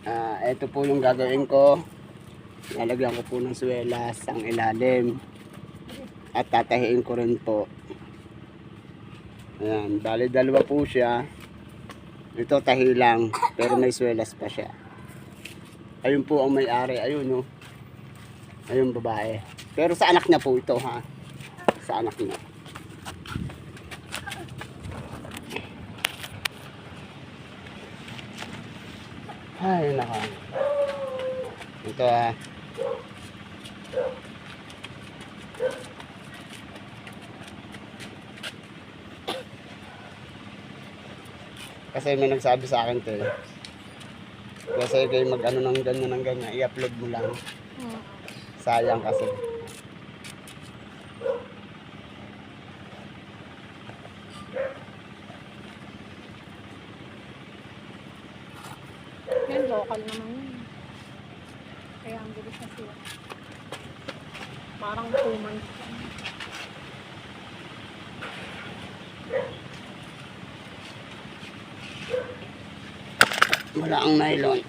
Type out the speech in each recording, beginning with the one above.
Ito po yung gagawin ko. Lalagyan ko po ng swelas ang ilalim. At tatahiin ko rin po. Ayan, bali dalawa po siya. Ito tahi lang, pero may swelas pa siya. Ayun po ang may-ari, ayun oh. Ayun babae. Pero sa anak niya po ito ha. Sa anak niya. Ay naka. Ito ah. Kasi may nagsabi sa akin to eh. Kasi kayo mag ano ng ganyan, i-upload mo lang. Sayang kasi. Yan, local naman yun. Kaya ang bilis na sila. Parang 2 months. Wala ang nylon.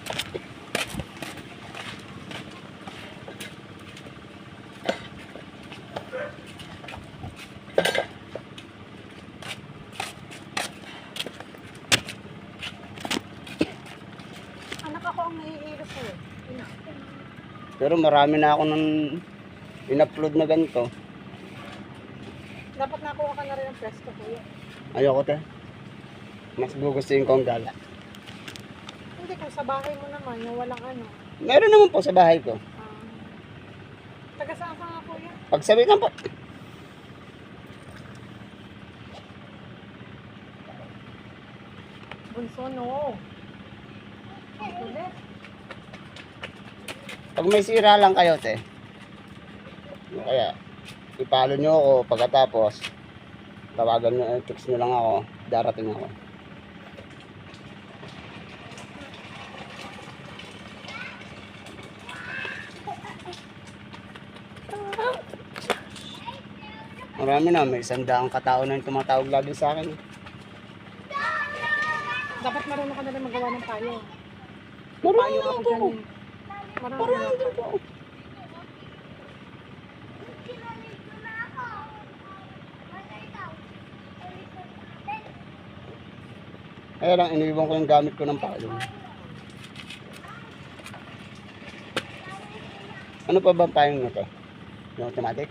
Anak ako ang naiilos ko eh. Pero marami na ako nang in-upload na ganito. Dapat nakuha ka na rin ng presto kuya. Ayoko te. Mas gugustuhin ko ang gala. Hindi, kung sa bahay mo naman, yung walang ano. Meron naman po sa bahay ko. Taga saan ka nga kuya? Pagsabitan po. Bunso, no. Ulit. Pag may sira lang kayo te. Kaya ipalo nyo ako pagkatapos. Tawagan nyo, text nyo lang ako. Darating ako. Marami na, may 100 katao na yung tumatawag lagi sa akin. Dapat marunong ka na rin magawa ng payo. Marami Payo na ako po. dyan eh. Marami din po. Kaya lang, iniwan ko yung gamit ko ng palo. Ano pa ba ang payong nyo to? Yung automatic?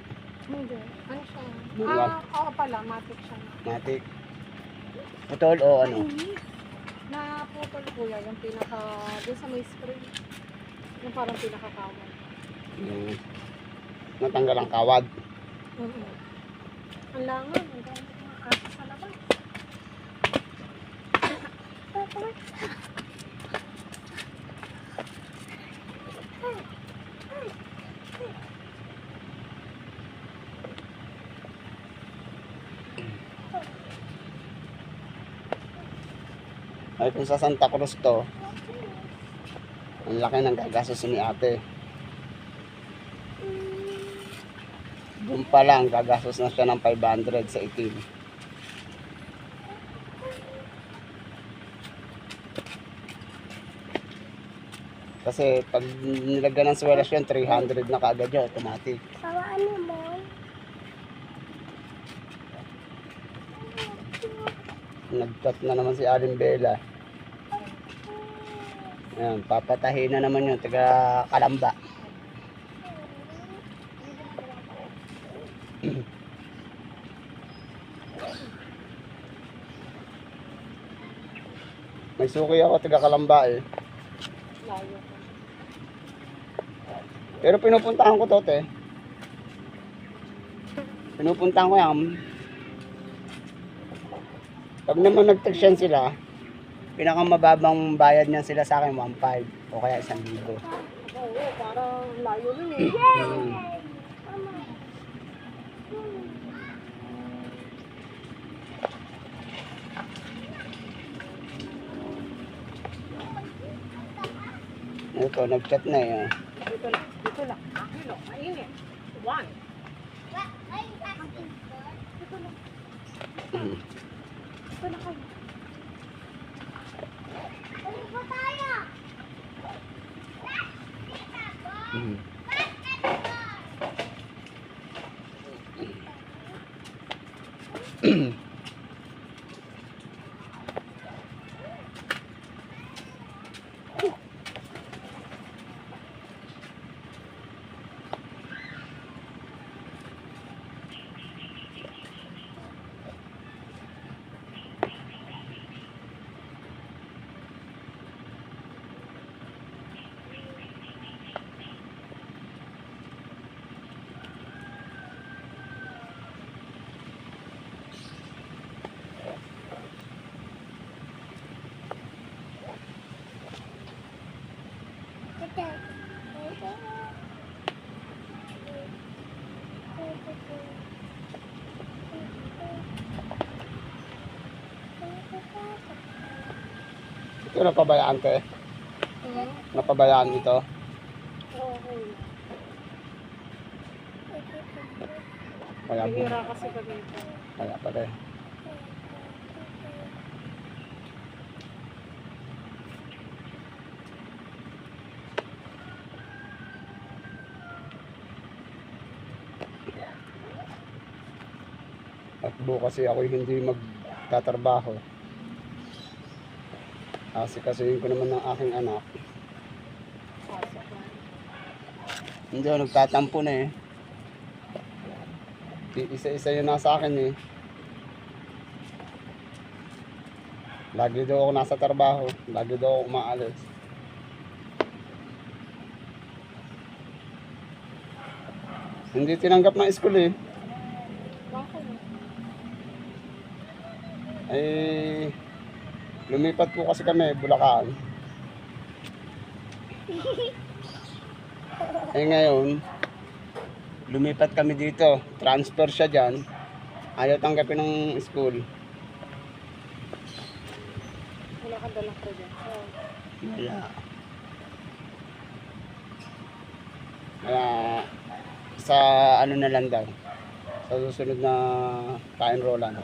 Hindi. Ano siya? Manual. Oo pala. Matic siya. Automatic. Putol o ano? Na putol kuya. Yung pinaka... Doon sa may spray. Yung parang pinakakawan. Yung natanggal ang kawad. Ang langan. Ang dami ng mga aso sa labas. Ay kung sa Santa Cruz to, ang laki ng gagastos ni ate. Doon pa lang, gagastos na siya ng 500 sa itim. Kasi pag nilagyan ng swelas yun, 300 na kaagad yun, automatic. Ano mo? Nag-cut na naman si Aling Bella. Ayan, papatahin na naman yung taga Kalamba. May suki ako taga Kalamba eh. Layo. Pero pinupuntahan ko to te. Pinupuntahan ko yan. Pag naman nag-text yan sila, pinakamababang bayad niyan sila sa akin 1.5 o kaya 1,000. Oo, parang layo nun eh. Ito, nag-chat na eh. Dito lang. Dito lang. Kilo. Mainit. 1. Dito lang. Dito na kayo. Mhm. Ito napabayaan te. Napabayaan ito. Oo, kuya. Kaya po. Bihira kasi ka dito. Kaya pala. At bukas ako hindi magtatrabaho. Kasihin ko naman ng aking anak. Pasok na. Hindi ako nagtatampo na eh. Isa-isa yun nasa akin eh. Lagi daw ako nasa trabaho. Lagi daw ako umaalis. Hindi tinanggap ng school eh. Bakit? Ay, lumipat po kasi kami, Bulacan. Eh ngayon, lumipat kami dito. Transfer siya dyan. Ayaw tanggapin ng school. Wala kang dalang credential. Kaya, kaya sa ano na lang daw. Sa susunod na ka-enrollan.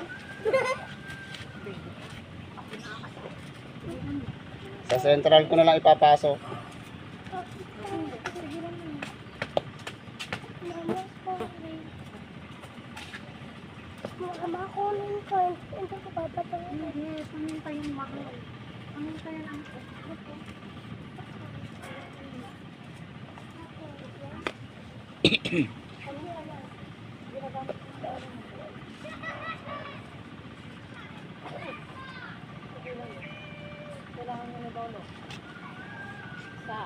Sa central ko na lang ipapasok. Makunin ko, hindi ko papatawin. Hindi, paminta yung mahal. Paminta yan ang ito. Kailangan mo na daw, no? Sa?